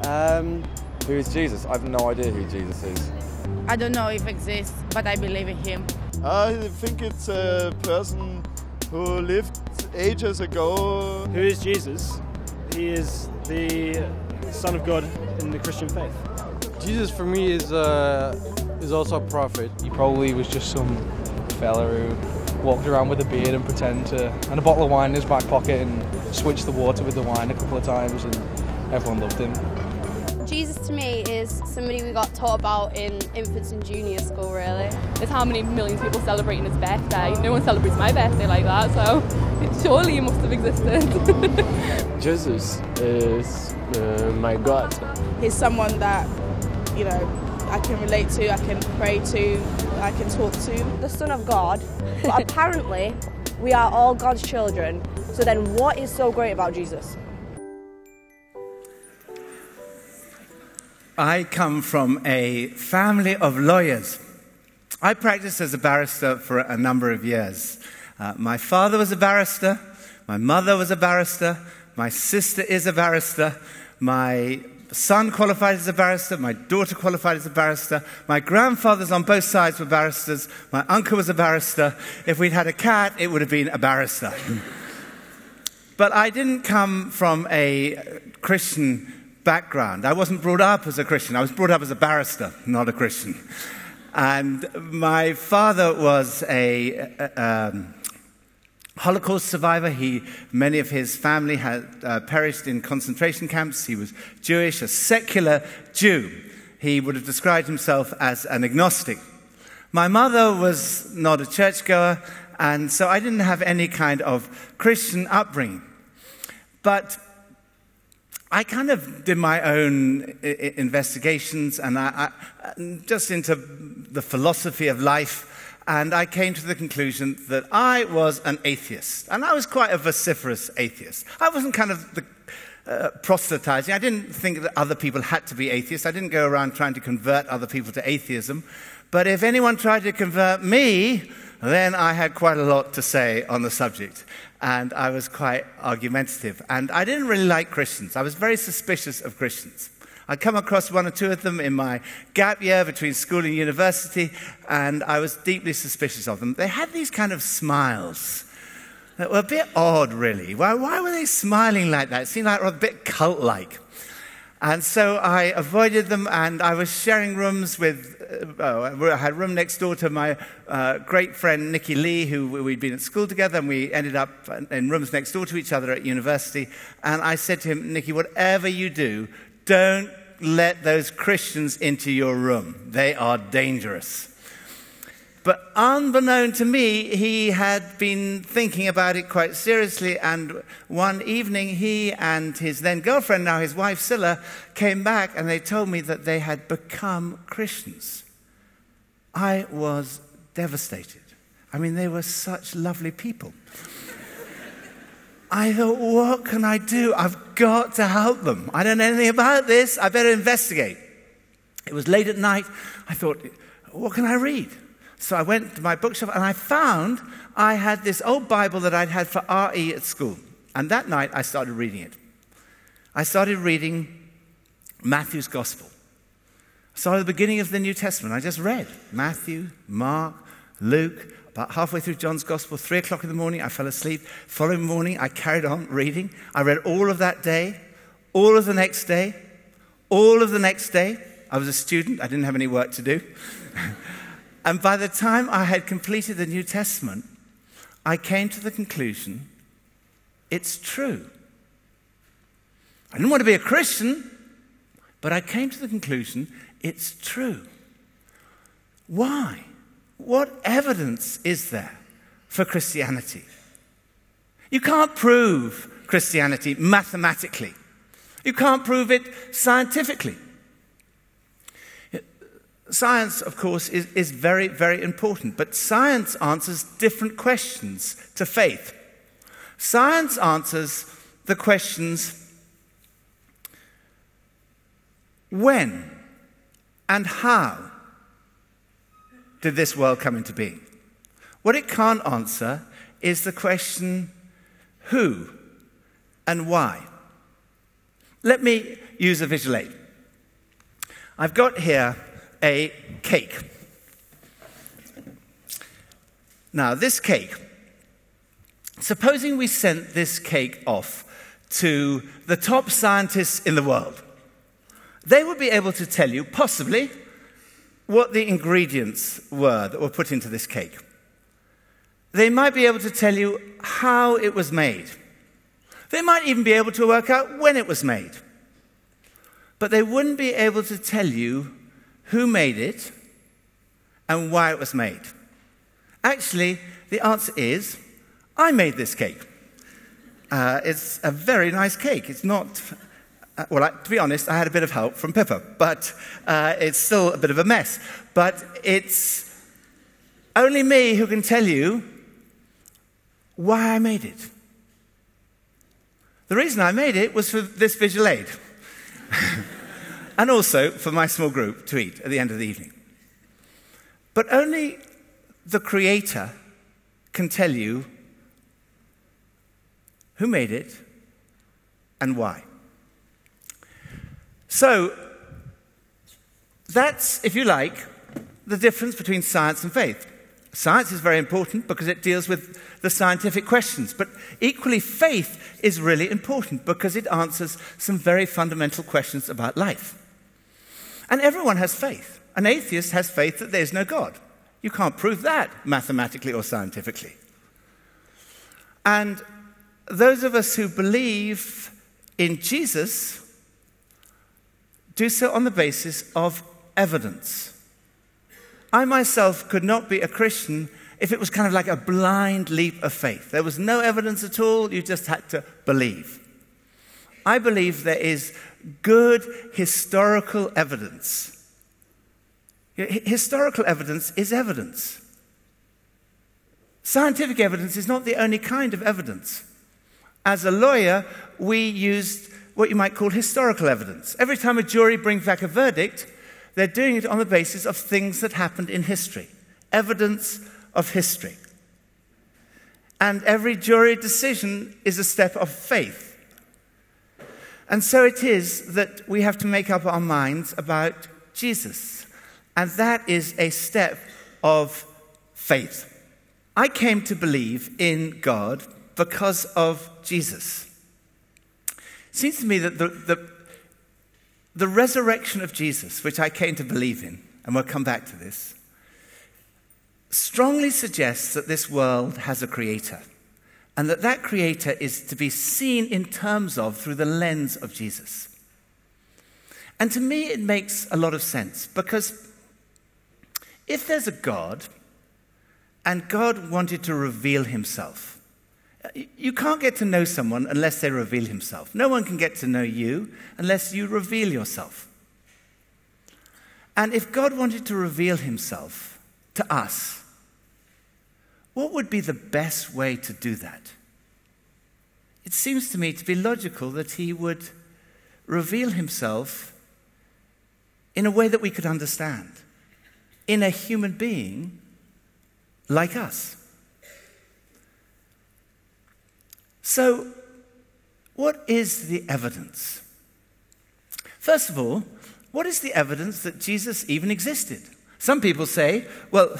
Who is Jesus? I have no idea who Jesus is. I don't know if it exists, but I believe in him. I think it's a person who lived ages ago. Who is Jesus? He is the Son of God in the Christian faith. Jesus for me is also a prophet. He probably was just some fella who walked around with a beard and and a bottle of wine in his back pocket and switched the water with the wine a couple of times, and everyone loved him. Jesus to me is somebody we got taught about in infants and junior school, really. It's how many millions of people celebrating his birthday. No one celebrates my birthday like that, so surely he must have existed. Jesus is my God. He's someone that, I can relate to, I can pray to, I can talk to. The Son of God, but apparently we are all God's children. So then what is so great about Jesus? I come from a family of lawyers. I practiced as a barrister for a number of years. My father was a barrister, my mother was a barrister, my sister is a barrister, my son qualified as a barrister, my daughter qualified as a barrister, my grandfathers on both sides were barristers, my uncle was a barrister. If we'd had a cat, it would have been a barrister. But I didn't come from a Christian background. I wasn't brought up as a Christian. I was brought up as a barrister, not a Christian. And my father was a Holocaust survivor. Many of his family had perished in concentration camps. He was Jewish, a secular Jew. He would have described himself as an agnostic. My mother was not a churchgoer, and so I didn't have any kind of Christian upbringing. But I kind of did my own investigations, and I just into the philosophy of life, and I came to the conclusion that I was an atheist, and I was quite a vociferous atheist. I wasn't kind of proselytizing. I didn't think that other people had to be atheists. I didn't go around trying to convert other people to atheism. But if anyone tried to convert me, then I had quite a lot to say on the subject. And I was quite argumentative. And I didn't really like Christians. I was very suspicious of Christians. I'd come across one or two of them in my gap year between school and university, and I was deeply suspicious of them. They had these kind of smiles that were a bit odd, really. Why were they smiling like that? It seemed like a bit cult-like. And so I avoided them, and I was sharing rooms with, I had a room next door to my great friend Nicky, who we'd been at school together, and we ended up in rooms next door to each other at university. And I said to him, Nicky, whatever you do, don't let those Christians into your room. They are dangerous. But unbeknown to me, he had been thinking about it quite seriously, and one evening he and his then girlfriend, now his wife Scylla, came back and they told me that they had become Christians. I was devastated. I mean, they were such lovely people. I thought, what can I do? I've got to help them. I don't know anything about this. I better investigate. It was late at night. I thought, what can I read? So I went to my bookshelf and I found I had this old Bible that I'd had for RE at school. And that night I started reading it. I started reading Matthew's Gospel. I started at the beginning of the New Testament. I just read Matthew, Mark, Luke. About halfway through John's Gospel, 3 o'clock in the morning, I fell asleep. Following morning, I carried on reading. I read all of that day, all of the next day, all of the next day. I was a student. I didn't have any work to do. And by the time I had completed the New Testament, I came to the conclusion, it's true. I didn't want to be a Christian, but I came to the conclusion, it's true. Why? What evidence is there for Christianity? You can't prove Christianity mathematically. You can't prove it scientifically. Science, of course, is very, very important, but science answers different questions to faith. Science answers the questions, when and how did this world come into being? What it can't answer is the question, who and why? Let me use a visual aid. I've got here a cake. Now, this cake, supposing we sent this cake off to the top scientists in the world, they would be able to tell you, possibly, what the ingredients were that were put into this cake. They might be able to tell you how it was made. They might even be able to work out when it was made. But they wouldn't be able to tell you who made it and why it was made. Actually, the answer is, I made this cake. It's a very nice cake. It's not, to be honest, I had a bit of help from Pippa, but it's still a bit of a mess. But it's only me who can tell you why I made it. The reason I made it was for this visual aid. And also for my small group to eat at the end of the evening. But only the Creator can tell you who made it and why. So, that's, if you like, the difference between science and faith. Science is very important because it deals with the scientific questions, but equally faith is really important because it answers some very fundamental questions about life. And everyone has faith. An atheist has faith that there's no God. You can't prove that mathematically or scientifically. And those of us who believe in Jesus do so on the basis of evidence. I myself could not be a Christian if it was kind of like a blind leap of faith. There was no evidence at all, you just had to believe. I believe there is good historical evidence. Historical evidence is evidence. Scientific evidence is not the only kind of evidence. As a lawyer, we used what you might call historical evidence. Every time a jury brings back a verdict, they're doing it on the basis of things that happened in history. Evidence of history. And every jury decision is a step of faith. And so it is that we have to make up our minds about Jesus. And that is a step of faith. I came to believe in God because of Jesus. It seems to me that the resurrection of Jesus, which I came to believe in, and we'll come back to this, strongly suggests that this world has a creator, and that creator is to be seen in terms of through the lens of Jesus. And to me, it makes a lot of sense, because if there's a God, and God wanted to reveal himself, you can't get to know someone unless they reveal himself. No one can get to know you unless you reveal yourself. And if God wanted to reveal himself to us, what would be the best way to do that? It seems to me to be logical that he would reveal himself in a way that we could understand, in a human being like us. So, what is the evidence? First of all, what is the evidence that Jesus even existed? Some people say, well,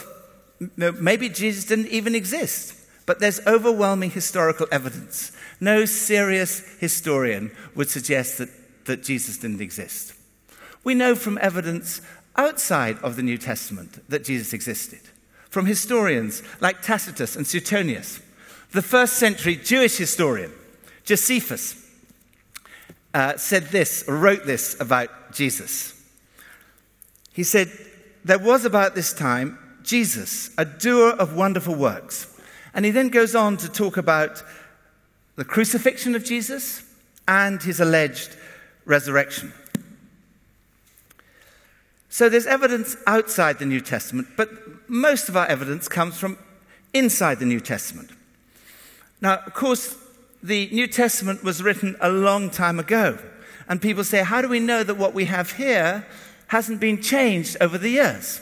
maybe Jesus didn't even exist, but there's overwhelming historical evidence. No serious historian would suggest that Jesus didn't exist. We know from evidence outside of the New Testament that Jesus existed, from historians like Tacitus and Suetonius. The first century Jewish historian, Josephus, wrote this about Jesus. He said, there was about this time Jesus, a doer of wonderful works. And he then goes on to talk about the crucifixion of Jesus and his alleged resurrection. So there's evidence outside the New Testament, but most of our evidence comes from inside the New Testament. Now, of course, the New Testament was written a long time ago. And people say, how do we know that what we have here hasn't been changed over the years?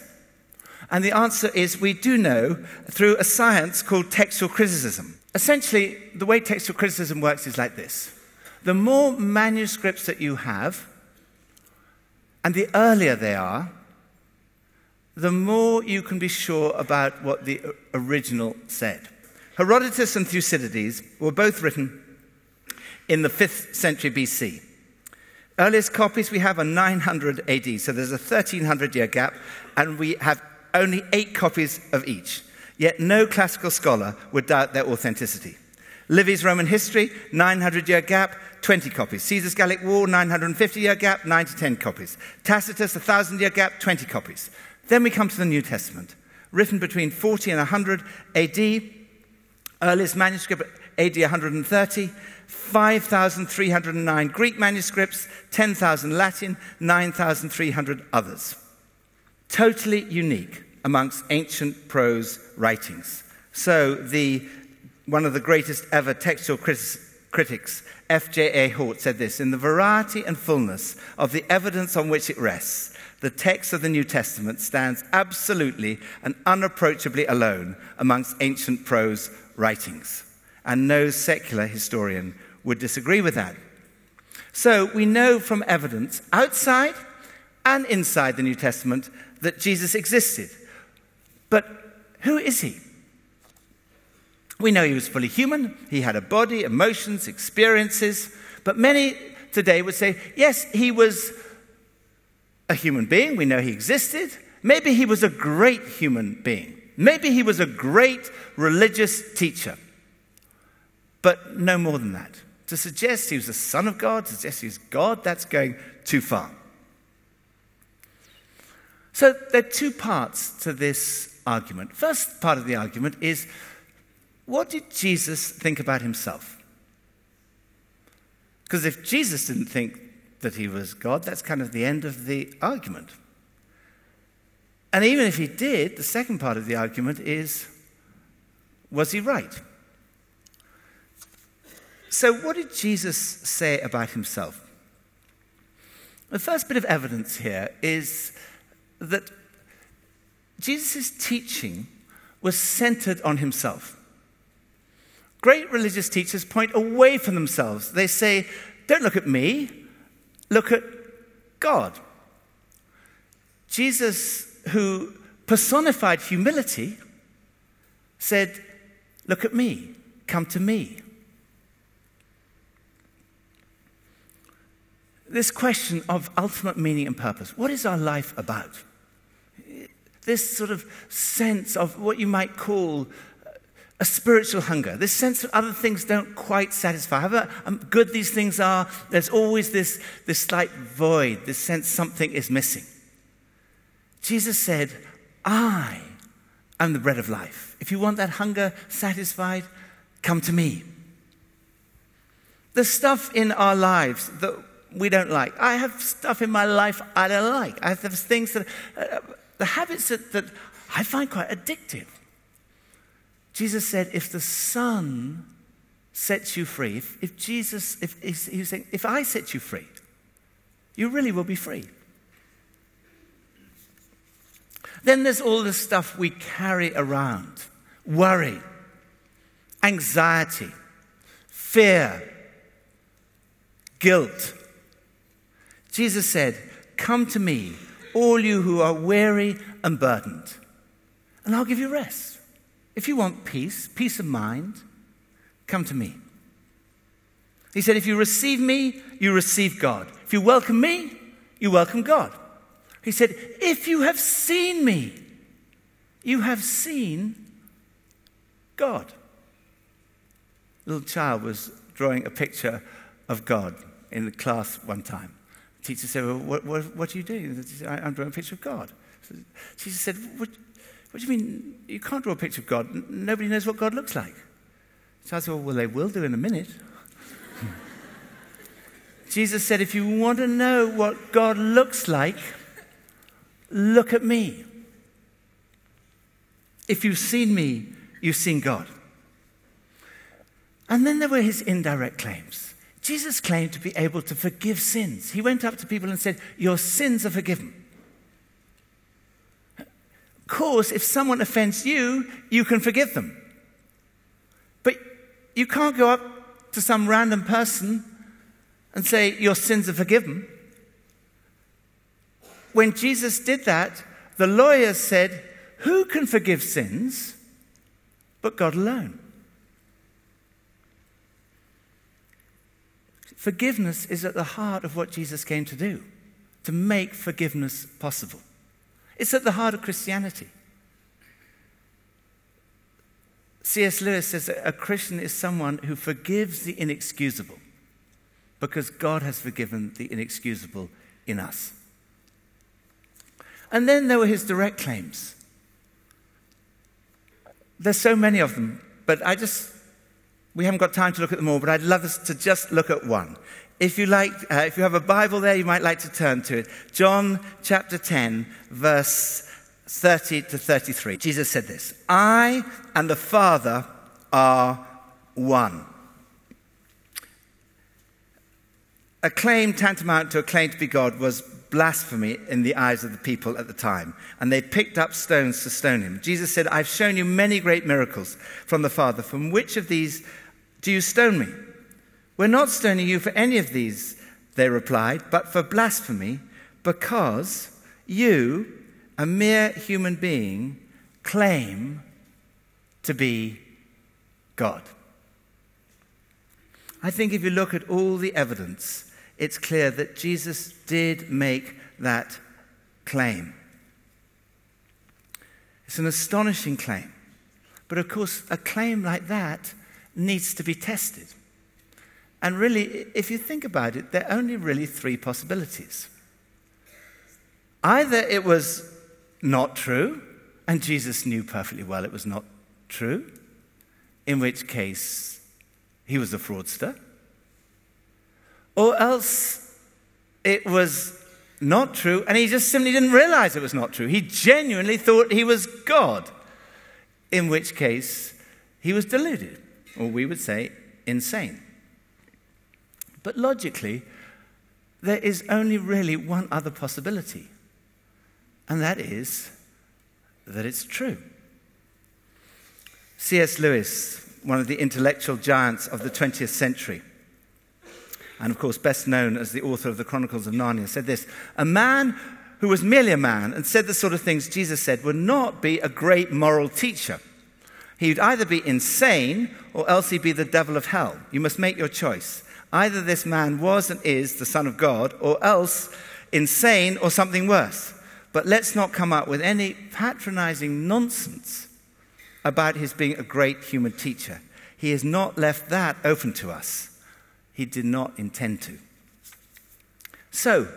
And the answer is we do know through a science called textual criticism. Essentially, the way textual criticism works is like this. the more manuscripts that you have, and the earlier they are, the more you can be sure about what the original said. Herodotus and Thucydides were both written in the 5th century BC. Earliest copies we have are 900 AD, so there's a 1300-year gap, and we have only 8 copies of each. Yet no classical scholar would doubt their authenticity. Livy's Roman History, 900-year gap, 20 copies. Caesar's Gallic War, 950-year gap, 9 to 10 copies. Tacitus, 1,000-year gap, 20 copies. Then we come to the New Testament, written between 40 and 100 AD. Earliest manuscript, AD 130. 5,309 Greek manuscripts, 10,000 Latin, 9,300 others. Totally unique amongst ancient prose writings. So one of the greatest ever textual critics, F.J.A. Hort, said this: in the variety and fullness of the evidence on which it rests, the text of the New Testament stands absolutely and unapproachably alone amongst ancient prose writings. And no secular historian would disagree with that. So we know from evidence outside and inside the New Testament that Jesus existed. But who is he? We know he was fully human. He had a body, emotions, experiences. But many today would say, yes, he was a human being. We know he existed. Maybe he was a great human being. Maybe he was a great religious teacher. But no more than that. To suggest he was the Son of God, to suggest he was God, that's going too far. So there are 2 parts to this argument. First part of the argument is, what did Jesus think about himself? Because if Jesus didn't think that he was God, that's kind of the end of the argument. And even if he did, the second part of the argument is, was he right? So what did Jesus say about himself? The first bit of evidence here is that Jesus' teaching was centered on himself. Great religious teachers point away from themselves. They say, don't look at me, look at God. Jesus, who personified humility, said, look at me, come to me. This question of ultimate meaning and purpose. What is our life about? This sort of sense of what you might call a spiritual hunger. This sense that other things don't quite satisfy. However good these things are, there's always this slight void, this sense something is missing. Jesus said, I am the bread of life. If you want that hunger satisfied, come to me. The stuff in our lives that we don't like. I have stuff in my life I don't like. I have things that, the habits that I find quite addictive. Jesus said, if the Son sets you free, if I set you free, you really will be free. Then there's all the stuff we carry around. Worry, anxiety, fear, guilt. Jesus said, come to me, all you who are weary and burdened, and I'll give you rest. If you want peace of mind, come to me. He said, if you receive me, you receive God. If you welcome me, you welcome God. He said, if you have seen me, you have seen God. A little child was drawing a picture of God in the class one time. The teacher said, well, what are you doing? He said, I'm drawing a picture of God. She said, what do you mean? You can't draw a picture of God. Nobody knows what God looks like. So I said, well, they will do in a minute. Jesus said, if you want to know what God looks like, look at me. If you've seen me, you've seen God. And then there were his indirect claims. Jesus claimed to be able to forgive sins. He went up to people and said, your sins are forgiven. Of course, if someone offends you, you can forgive them. But you can't go up to some random person and say, your sins are forgiven. When Jesus did that, the lawyers said, who can forgive sins but God alone? Forgiveness is at the heart of what Jesus came to do, to make forgiveness possible. It's at the heart of Christianity. C.S. Lewis says that a Christian is someone who forgives the inexcusable because God has forgiven the inexcusable in us. And then there were his direct claims. There's so many of them, but we haven't got time to look at them all, but I'd love us to just look at one. If you have a Bible there, you might like to turn to it. John chapter 10, verse 30 to 33. Jesus said this, I and the Father are one. A claim tantamount to a claim to be God was blasphemy in the eyes of the people at the time, and they picked up stones to stone him. Jesus said, I've shown you many great miracles from the Father. From which of these do you stone me? We're not stoning you for any of these, they replied, but for blasphemy, because you, a mere human being, claim to be God. I think if you look at all the evidence, it's clear that Jesus did make that claim. It's an astonishing claim. But of course, a claim like that needs to be tested. And really, if you think about it, there are only really three possibilities. Either it was not true, and Jesus knew perfectly well it was not true, in which case he was a fraudster, or else it was not true, and he just simply didn't realize it was not true. He genuinely thought he was God, in which case he was deluded, or we would say insane. But logically, there is only really one other possibility, and that is that it's true. C.S. Lewis, one of the intellectual giants of the 20th century, and of course best known as the author of the Chronicles of Narnia, said this, a man who was merely a man and said the sort of things Jesus said would not be a great moral teacher. He would either be insane or else he'd be the devil of hell. You must make your choice. Either this man was and is the Son of God, or else insane or something worse. But let's not come up with any patronizing nonsense about his being a great human teacher. He has not left that open to us. He did not intend to. So,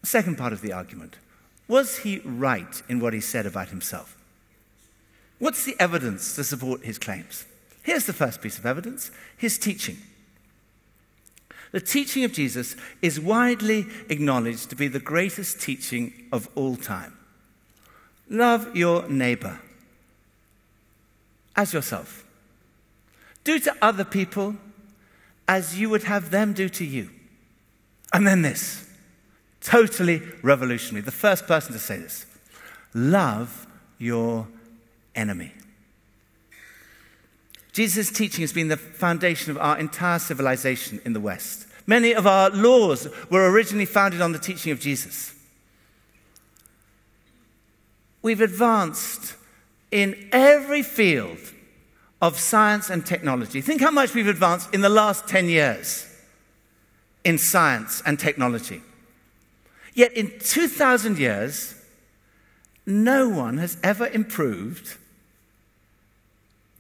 second part of the argument. Was he right in what he said about himself? What's the evidence to support his claims? Here's the first piece of evidence, his teaching. The teaching of Jesus is widely acknowledged to be the greatest teaching of all time. Love your neighbor as yourself. Do to other people as you would have them do to you. And then this, totally revolutionary. The first person to say this. Love your enemy. Jesus' teaching has been the foundation of our entire civilization in the West. Many of our laws were originally founded on the teaching of Jesus. We've advanced in every field of science and technology. Think how much we've advanced in the last 10 years in science and technology. Yet in 2,000 years, no one has ever improved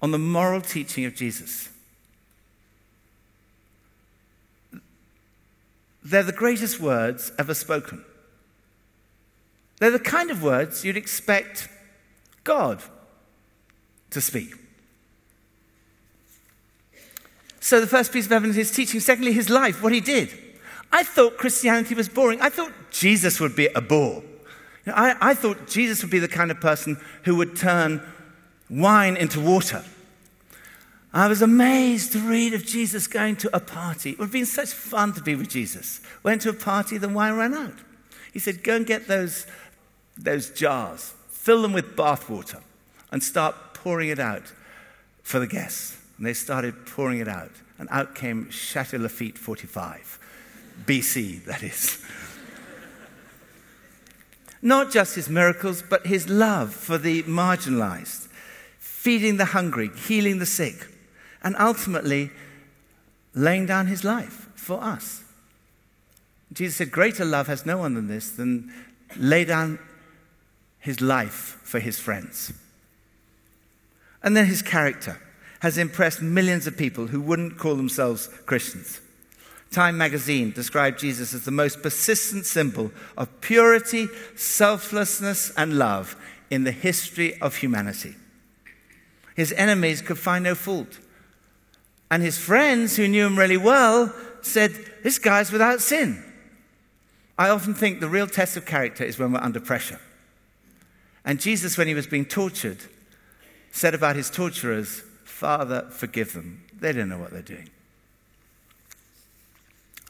on the moral teaching of Jesus. They're the greatest words ever spoken. They're the kind of words you'd expect God to speak. So the first piece of evidence is teaching. Secondly, his life, what he did. I thought Christianity was boring. I thought Jesus would be a bore. I thought Jesus would be the kind of person who would turn wine into water. I was amazed to read of Jesus going to a party. It would have been such fun to be with Jesus. Went to a party, the wine ran out. He said, go and get those jars, fill them with bath water, and start pouring it out for the guests. And they started pouring it out. And out came Chateau Lafite 45. BC, that is. Not just his miracles, but his love for the marginalized, feeding the hungry, healing the sick, and ultimately laying down his life for us. Jesus said, greater love has no one than this, than lay down his life for his friends. And then his character has impressed millions of people who wouldn't call themselves Christians. Time magazine described Jesus as the most persistent symbol of purity, selflessness, and love in the history of humanity. His enemies could find no fault. And his friends, who knew him really well, said, this guy's without sin. I often think the real test of character is when we're under pressure. And Jesus, when he was being tortured, said about his torturers, Father, forgive them. They don't know what they're doing.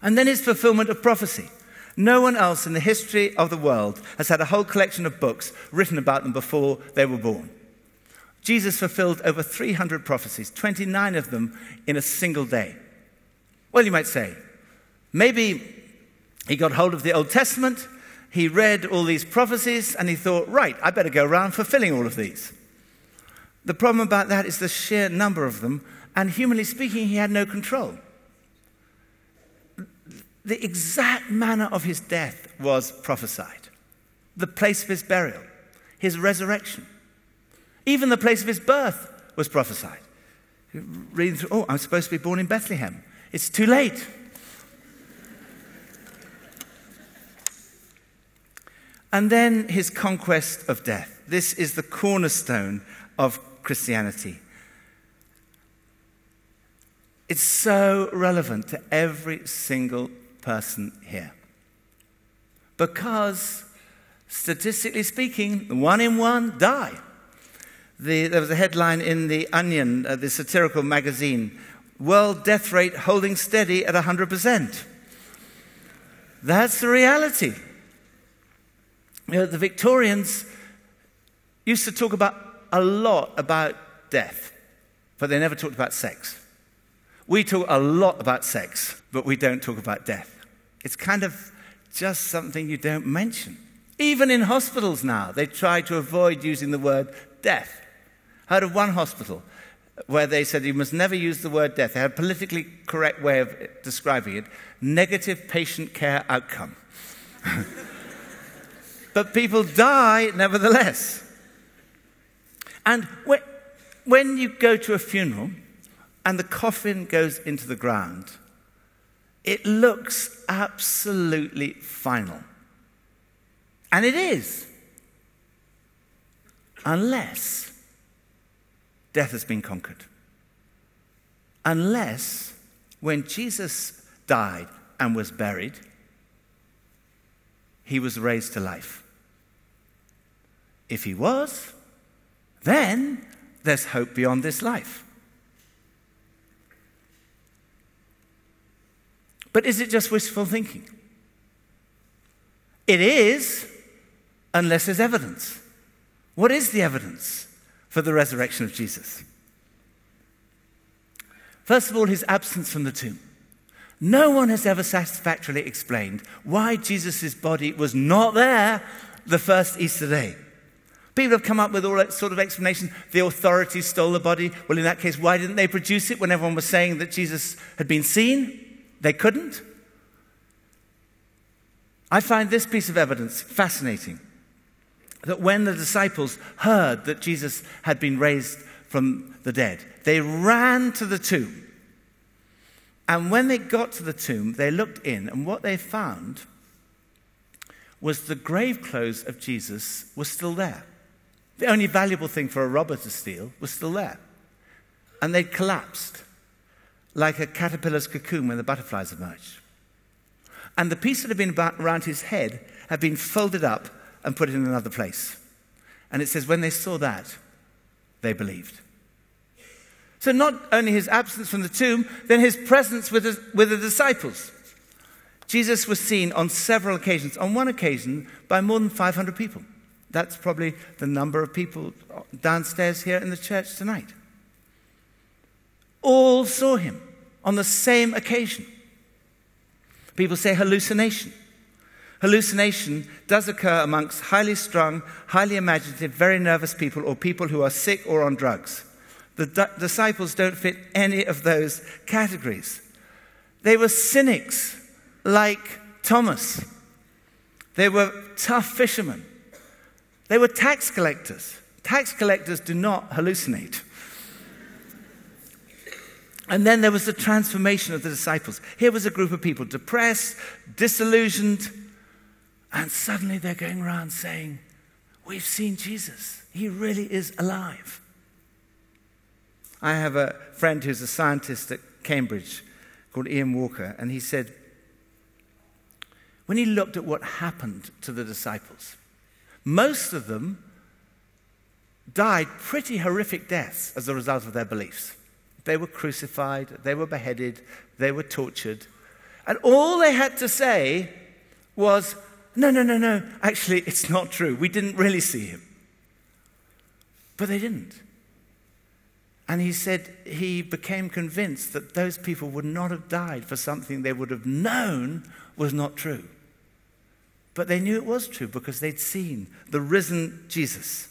And then his fulfillment of prophecy. No one else in the history of the world has had a whole collection of books written about them before they were born. Jesus fulfilled over 300 prophecies, 29 of them in a single day. Well, you might say, maybe he got hold of the Old Testament, he read all these prophecies, and he thought, right, I better go around fulfilling all of these. The problem about that is the sheer number of them, and humanly speaking, he had no control. The exact manner of his death was prophesied. The place of his burial, his resurrection. Even the place of his birth was prophesied. Reading through, oh, I'm supposed to be born in Bethlehem. It's too late. And then his conquest of death. This is the cornerstone of Christianity. It's so relevant to every single person here. Because, statistically speaking, 1 in 1 die. There was a headline in The Onion, the satirical magazine, world death rate holding steady at 100%. That's the reality. You know, the Victorians used to talk a lot about death, but they never talked about sex. We talk a lot about sex, but we don't talk about death. It's kind of just something you don't mention. Even in hospitals now, they try to avoid using the word death. Heard of one hospital where they said you must never use the word death. They had a politically correct way of describing it, negative patient care outcome. But people die nevertheless. And when you go to a funeral and the coffin goes into the ground, it looks absolutely final. And it is. Unless death has been conquered. Unless, when Jesus died and was buried, he was raised to life. If he was, then there's hope beyond this life. But is it just wishful thinking? It is, unless there's evidence. What is the evidence for the resurrection of Jesus? First of all, his absence from the tomb. No one has ever satisfactorily explained why Jesus' body was not there the first Easter day. People have come up with all that sort of explanation. The authorities stole the body. Well, in that case, why didn't they produce it when everyone was saying that Jesus had been seen? They couldn't. I find this piece of evidence fascinating. That when the disciples heard that Jesus had been raised from the dead, they ran to the tomb. And when they got to the tomb, they looked in, and what they found was the grave clothes of Jesus were still there. The only valuable thing for a robber to steal was still there. And they'd collapsed like a caterpillar's cocoon when the butterflies emerged. And the piece that had been around his head had been folded up and put in another place. And it says, when they saw that, they believed. So not only his absence from the tomb, then his presence with the disciples. Jesus was seen on several occasions, on one occasion by more than 500 people. That's probably the number of people downstairs here in the church tonight. All saw him on the same occasion. People say hallucination. Hallucination does occur amongst highly strung, highly imaginative, very nervous people or people who are sick or on drugs. The disciples don't fit any of those categories. They were cynics like Thomas. They were tough fishermen. They were tax collectors. Tax collectors do not hallucinate. And then there was the transformation of the disciples. Here was a group of people depressed, disillusioned, and suddenly they're going around saying, we've seen Jesus. He really is alive. I have a friend who's a scientist at Cambridge called Ian Walker, and he said, when he looked at what happened to the disciples, most of them died pretty horrific deaths as a result of their beliefs. They were crucified, they were beheaded, they were tortured, and all they had to say was, no, actually, it's not true. We didn't really see him. But they didn't. And he said he became convinced that those people would not have died for something they would have known was not true. But they knew it was true because they'd seen the risen Jesus.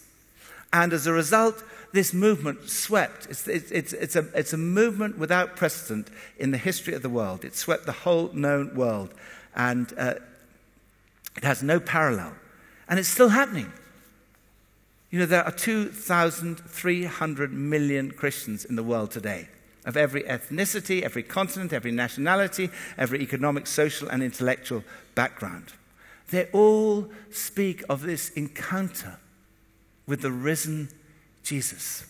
And as a result, this movement swept. It's a movement without precedent in the history of the world. It swept the whole known world. And it has no parallel. And it's still happening. You know, there are 2,300 million Christians in the world today, of every ethnicity, every continent, every nationality, every economic, social, and intellectual background. They all speak of this encounter with the risen Jesus.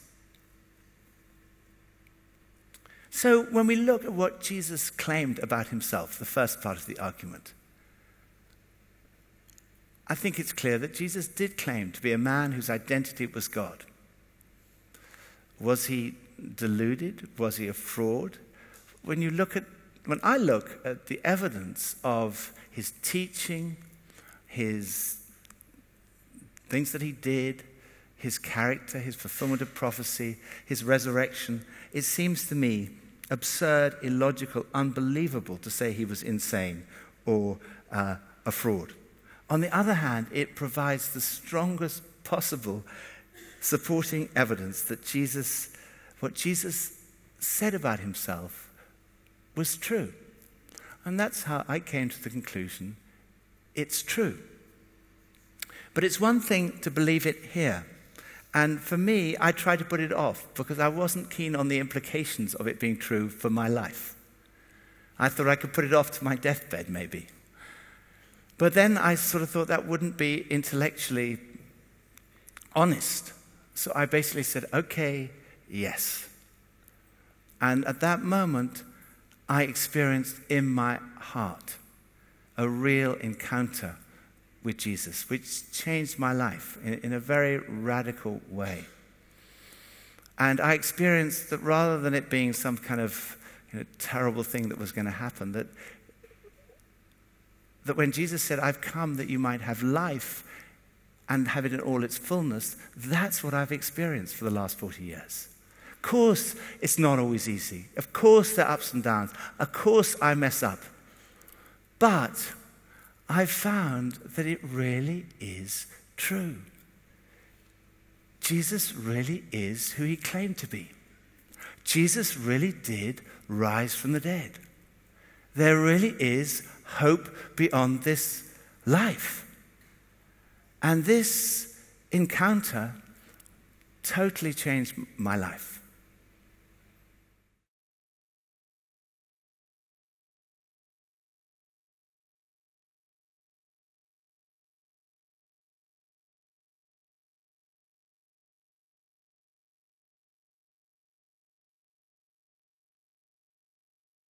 So when we look at what Jesus claimed about himself, the first part of the argument, I think it's clear that Jesus did claim to be a man whose identity was God. Was he deluded? Was he a fraud? When I look at the evidence of his teaching, his things that he did, his character, his fulfillment of prophecy, his resurrection, it seems to me absurd, illogical, unbelievable to say he was insane or a fraud. On the other hand, it provides the strongest possible supporting evidence that what Jesus said about himself was true. And that's how I came to the conclusion it's true. But it's one thing to believe it here. And for me, I tried to put it off because I wasn't keen on the implications of it being true for my life. I thought I could put it off to my deathbed, maybe. But then I sort of thought that wouldn't be intellectually honest. So I basically said, okay, yes. And at that moment, I experienced in my heart a real encounter with Jesus, which changed my life in a very radical way. And I experienced that rather than it being some kind of terrible thing that was going to happen, that when Jesus said, I've come that you might have life and have it in all its fullness, that's what I've experienced for the last 40 years. Of course, it's not always easy. Of course, there are ups and downs. Of course, I mess up. But I've found that it really is true. Jesus really is who he claimed to be. Jesus really did rise from the dead. There really is hope beyond this life. And this encounter totally changed my life.